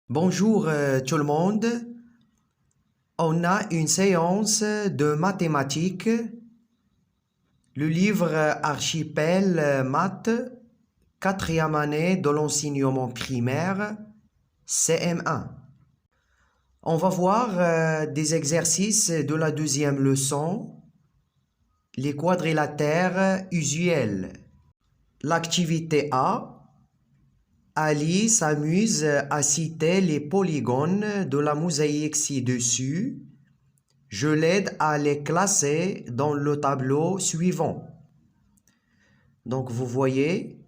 Bonjour tout le monde. On a une séance de mathématiques. Le livre Archipel Maths, quatrième année de l'enseignement primaire, CM1. On va voir des exercices de la deuxième leçon, les quadrilatères usuels. L'activité A. Ali s'amuse à citer les polygones de la mosaïque ci-dessus. Je l'aide à les classer dans le tableau suivant. Donc, vous voyez,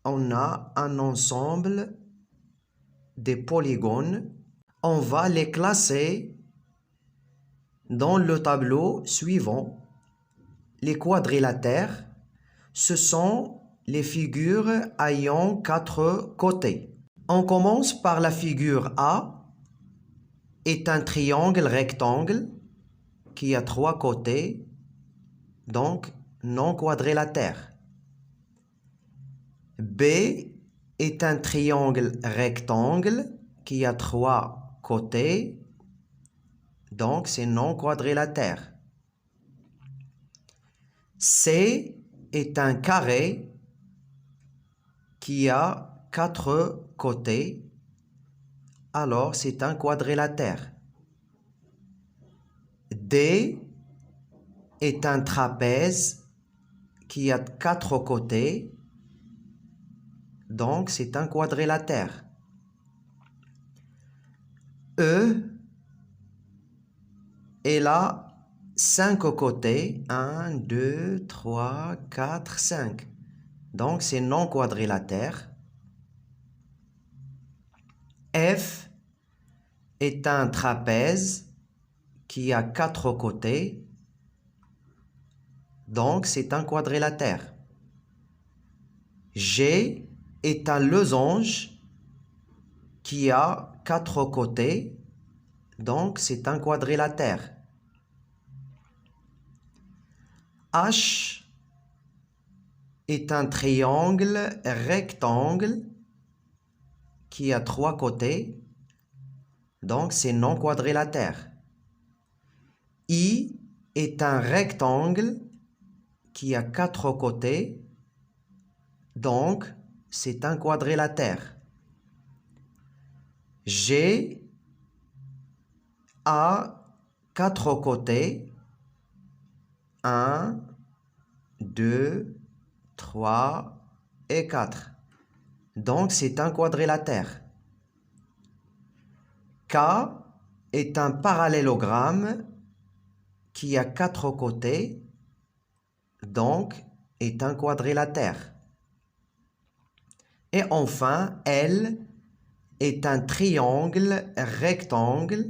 on a un ensemble des polygones. On va les classer dans le tableau suivant. Les quadrilatères, ce sont les figures ayant quatre côtés. On commence par la figure A, est un triangle rectangle qui a trois côtés, donc non quadrilatère. B est un triangle rectangle qui a trois côtés, donc c'est non quadrilatère. C est un carré qui a quatre côtés, alors c'est un quadrilatère. D est un trapèze qui a quatre côtés, donc c'est un quadrilatère. E, elle a cinq côtés, 1, 2, 3, 4, 5. Donc c'est non quadrilatère. F est un trapèze qui a quatre côtés, donc c'est un quadrilatère. G est un losange qui a quatre côtés, donc c'est un quadrilatère. H est un triangle rectangle qui a trois côtés, donc c'est non quadrilatère. I est un rectangle qui a quatre côtés, donc c'est un quadrilatère. G a quatre côtés, 1, 2, 3 et 4. Donc c'est un quadrilatère. K est un parallélogramme qui a quatre côtés, donc est un quadrilatère. Et enfin, L est un triangle rectangle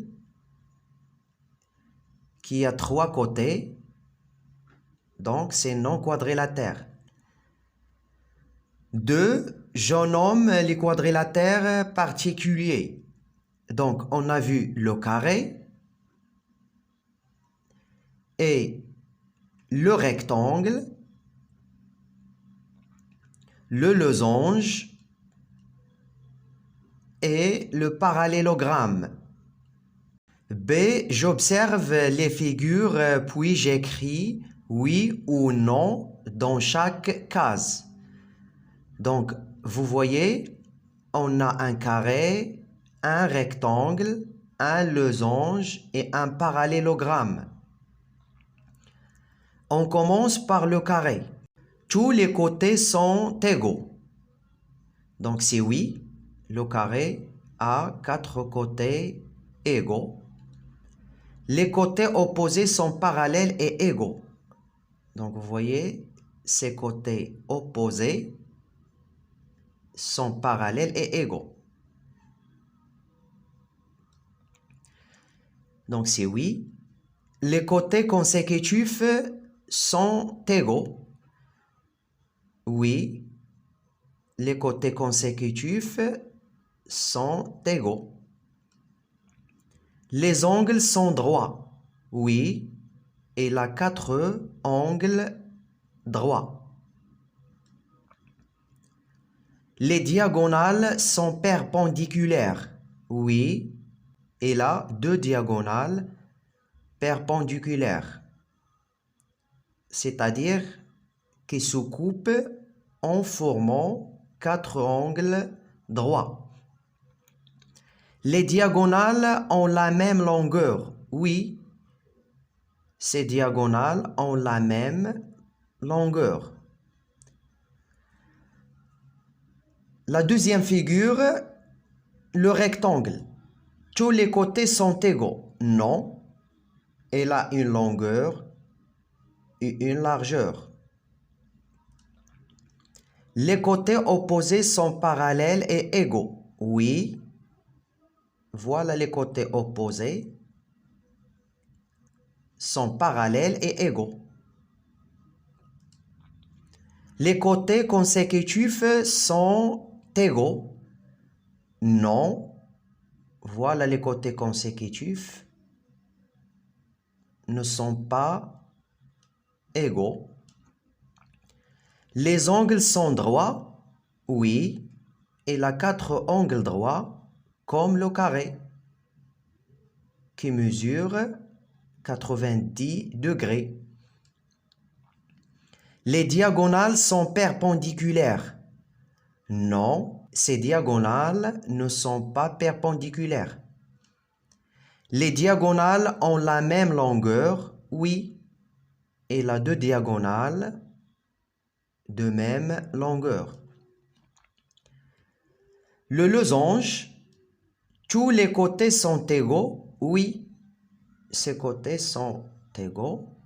qui a trois côtés, donc c'est non quadrilatère. 2, je nomme les quadrilatères particuliers. Donc, on a vu le carré et le rectangle, le losange et le parallélogramme. B, j'observe les figures puis j'écris oui ou non dans chaque case. Donc, vous voyez, on a un carré, un rectangle, un losange et un parallélogramme. On commence par le carré. Tous les côtés sont égaux. Donc, c'est oui, le carré a quatre côtés égaux. Les côtés opposés sont parallèles et égaux. Donc, vous voyez, ces côtés opposés sont parallèles et égaux. Donc, c'est oui. Les côtés consécutifs sont égaux. Oui. Les côtés consécutifs sont égaux. Les angles sont droits. Oui. Il a quatre angles droits. Les diagonales sont perpendiculaires. Oui, il a deux diagonales perpendiculaires, c'est-à-dire qui se coupent en formant quatre angles droits. Les diagonales ont la même longueur. Oui, ces diagonales ont la même longueur. La deuxième figure, le rectangle. Tous les côtés sont égaux. Non, il a une longueur et une largeur. Les côtés opposés sont parallèles et égaux. Oui, voilà les côtés opposés sont parallèles et égaux. Les côtés consécutifs sont égaux. Non, voilà les côtés consécutifs ne sont pas égaux. Les angles sont droits. Oui, il a quatre angles droits comme le carré qui mesure 90 degrés. Les diagonales sont perpendiculaires. Non, ces diagonales ne sont pas perpendiculaires. Les diagonales ont la même longueur. Oui, il a deux diagonales de même longueur. Le losange, tous les côtés sont égaux. Oui, ces côtés sont égaux.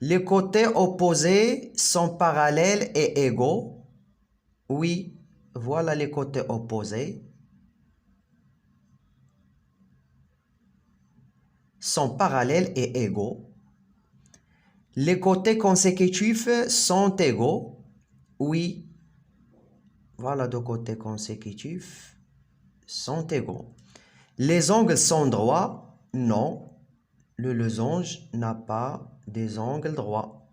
Les côtés opposés sont parallèles et égaux. Oui, voilà les côtés opposés sont parallèles et égaux. Les côtés consécutifs sont égaux. Oui, voilà deux côtés consécutifs sont égaux. Les angles sont droits. Non, le losange n'a pas des angles droits.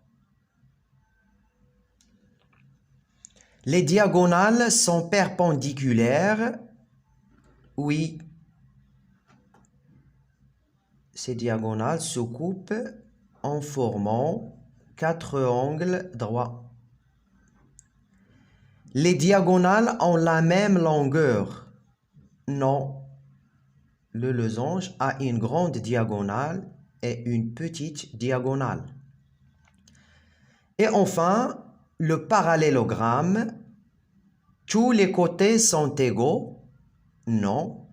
Les diagonales sont perpendiculaires. Oui, ces diagonales se coupent en formant quatre angles droits. Les diagonales ont la même longueur. Non, le losange a une grande diagonale et une petite diagonale. Et enfin, le parallélogramme. Tous les côtés sont égaux. Non.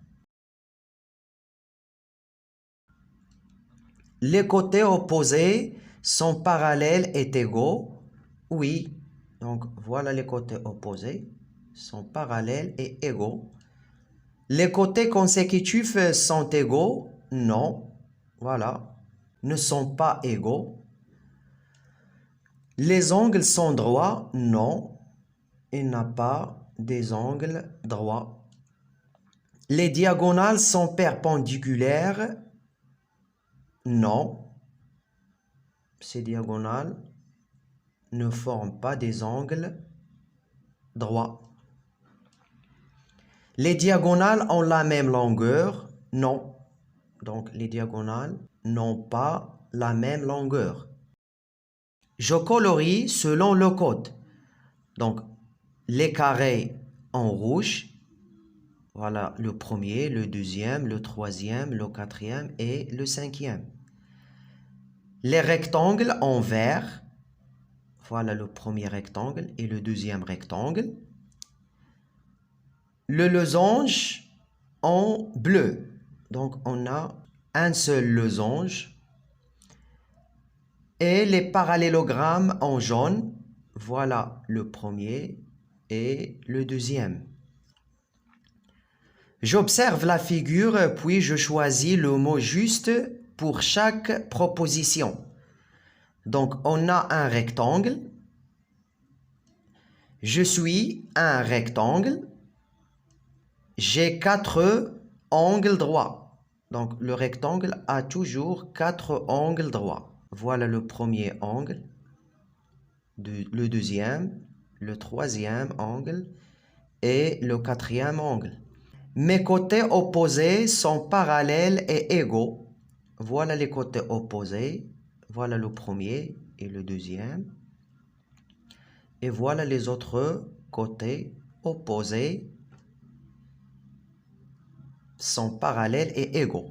Les côtés opposés sont parallèles et égaux. Oui. Donc, voilà les côtés opposés sont parallèles et égaux. Les côtés consécutifs sont égaux. Non. Voilà. Ne sont pas égaux. Les angles sont droits. Non. Il n'a pas des angles droits. Les diagonales sont perpendiculaires. Non. Ces diagonales ne forment pas des angles droits. Les diagonales ont la même longueur. Non. Donc, les diagonales n'ont pas la même longueur. Je colorie selon le code. Donc, les carrés en rouge. Voilà le premier, le deuxième, le troisième, le quatrième et le cinquième. Les rectangles en vert. Voilà le premier rectangle et le deuxième rectangle. Le losange en bleu. Donc, on a un seul losange. Et les parallélogrammes en jaune. Voilà le premier et le deuxième. J'observe la figure, puis je choisis le mot juste pour chaque proposition. Donc, on a un rectangle. Je suis un rectangle. J'ai quatre angles droits. Donc, le rectangle a toujours quatre angles droits. Voilà le premier angle, le deuxième, le troisième angle et le quatrième angle. Mes côtés opposés sont parallèles et égaux. Voilà les côtés opposés. Voilà le premier et le deuxième. Et voilà les autres côtés opposés sont parallèles et égaux.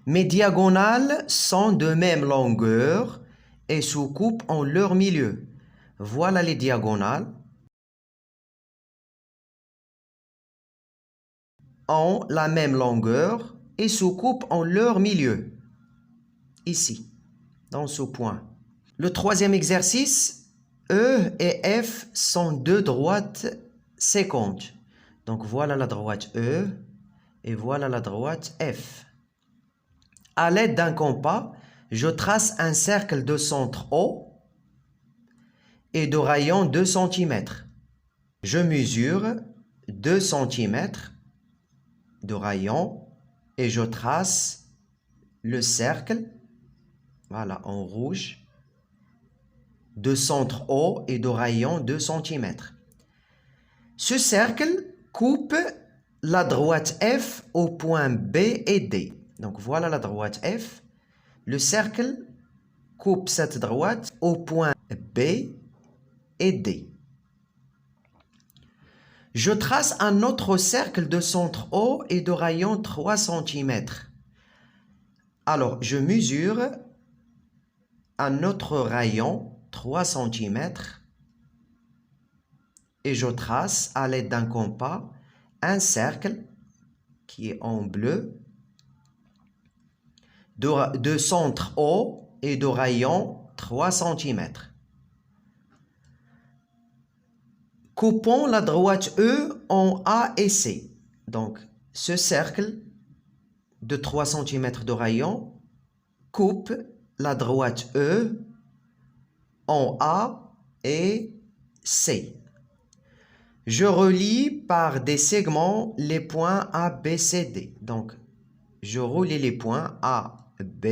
Mes diagonales sont de même longueur et se coupent en leur milieu. Voilà les diagonales ont la même longueur et se coupent en leur milieu. Ici, dans ce point. Le troisième exercice, E et F sont deux droites séquentes. Donc voilà la droite E et voilà la droite F. À l'aide d'un compas, je trace un cercle de centre O et de rayon 2 cm. Je mesure 2 cm de rayon et je trace le cercle, voilà, en rouge, de centre O et de rayon 2 cm. Ce cercle coupe la droite F au point B et D. Donc voilà la droite F. Le cercle coupe cette droite au point B et D. Je trace un autre cercle de centre O et de rayon 3 cm. Alors, je mesure un autre rayon 3 cm et je trace à l'aide d'un compas un cercle qui est en bleu de centre O et de rayon 3 cm. Coupons la droite E en A et C. Donc, ce cercle de 3 cm de rayon coupe la droite E en A et C. Je relie par des segments les points A, B, C, D. Donc, je relie les points A, B,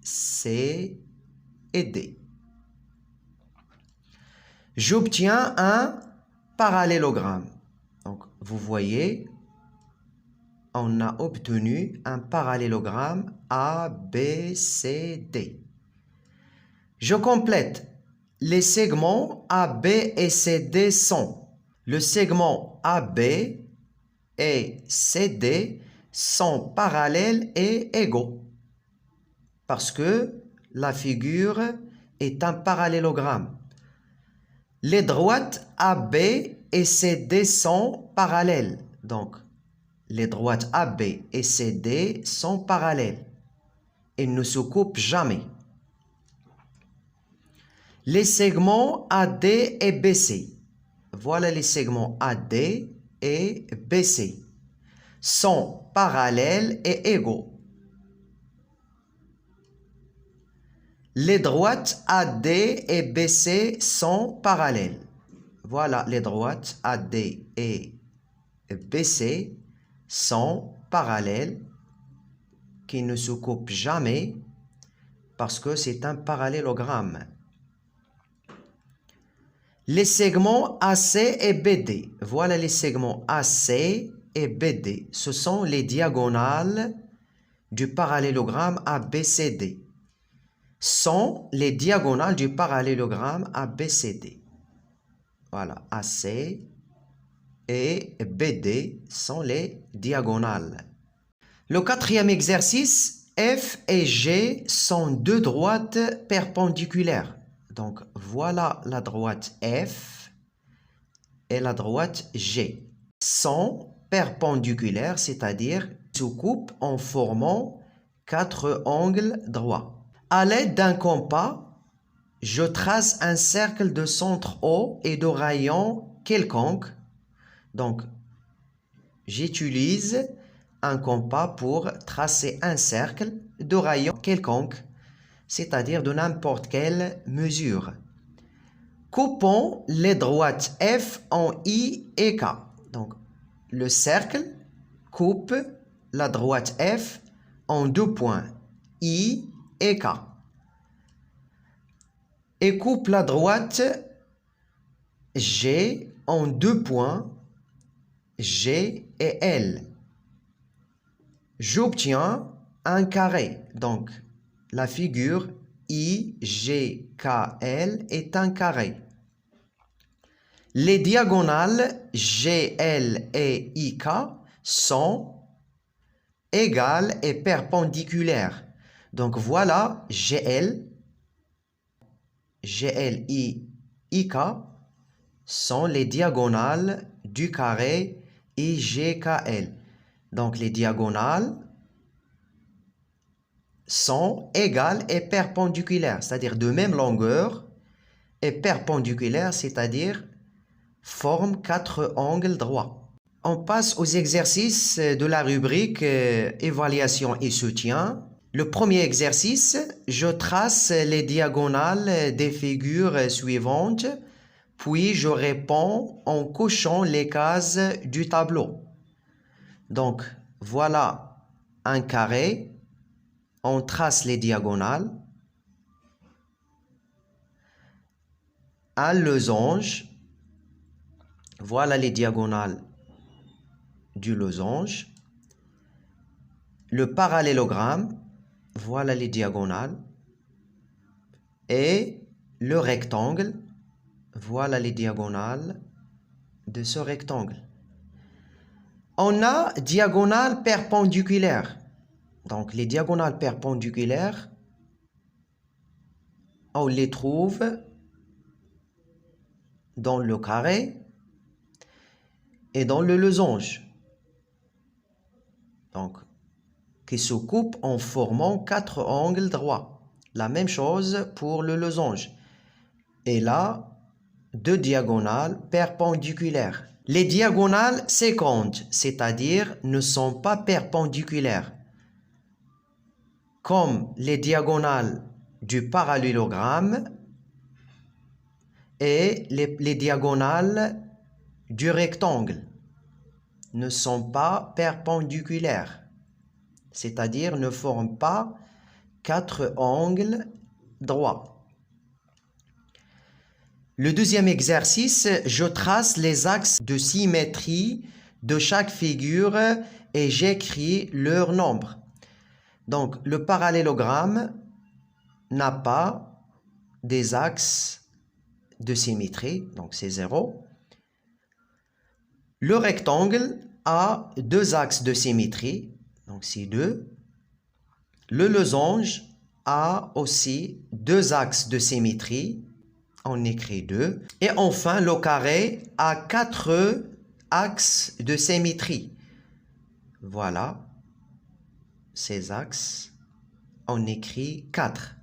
C et D. J'obtiens un parallélogramme. Donc, vous voyez, on a obtenu un parallélogramme A, B, C, D. Je complète. Les segments AB et CD sont. Le segment AB et CD sont parallèles et égaux. Parce que la figure est un parallélogramme. Les droites AB et CD sont parallèles. Donc, les droites AB et CD sont parallèles. Ils ne se coupent jamais. Les segments AD et BC, voilà les segments AD et BC, sont parallèles et égaux. Les droites AD et BC sont parallèles. Voilà, les droites AD et BC sont parallèles, qui ne se coupent jamais parce que c'est un parallélogramme. Les segments AC et BD. Voilà les segments AC et BD. Ce sont les diagonales du parallélogramme ABCD. Sont les diagonales du parallélogramme ABCD. Voilà, AC et BD sont les diagonales. Le quatrième exercice, F et G sont deux droites perpendiculaires. Donc, voilà la droite F et la droite G. Sont perpendiculaires, c'est-à-dire se coupent en formant quatre angles droits. À l'aide d'un compas, je trace un cercle de centre O et de rayon quelconque. Donc, j'utilise un compas pour tracer un cercle de rayon quelconque, c'est-à-dire de n'importe quelle mesure. Coupons les droites F en I et K. Donc, le cercle coupe la droite F en deux points, I et K. Et coupe la droite G en deux points, G et L. J'obtiens un carré. Donc, la figure IGKL est un carré. Les diagonales GL et IK sont égales et perpendiculaires. Donc, voilà GL, GLI, IK sont les diagonales du carré IGKL. Donc, les diagonales sont égales et perpendiculaires, c'est-à-dire de même longueur, et perpendiculaires, c'est-à-dire forment 4 angles droits. On passe aux exercices de la rubrique évaluation et soutien. Le premier exercice, je trace les diagonales des figures suivantes, puis je réponds en cochant les cases du tableau. Donc, voilà un carré. On trace les diagonales. Un losange. Voilà les diagonales du losange. Le parallélogramme. Voilà les diagonales. Et le rectangle. Voilà les diagonales de ce rectangle. On a diagonales perpendiculaires. Donc, les diagonales perpendiculaires, on les trouve dans le carré et dans le losange. Donc, qui se coupent en formant 4 angles droits. La même chose pour le losange. Et là, 2 diagonales perpendiculaires. Les diagonales sécantes, c'est-à-dire ne sont pas perpendiculaires, comme les diagonales du parallélogramme et les diagonales du rectangle ne sont pas perpendiculaires, c'est-à-dire ne forment pas 4 angles droits. Le deuxième exercice, je trace les axes de symétrie de chaque figure et j'écris leur nombre. Donc, le parallélogramme n'a pas des axes de symétrie, donc c'est 0. Le rectangle a 2 axes de symétrie, donc c'est 2. Le losange a aussi 2 axes de symétrie, on écrit 2. Et enfin, le carré a 4 axes de symétrie. Voilà. Ces axes, on écrit 4.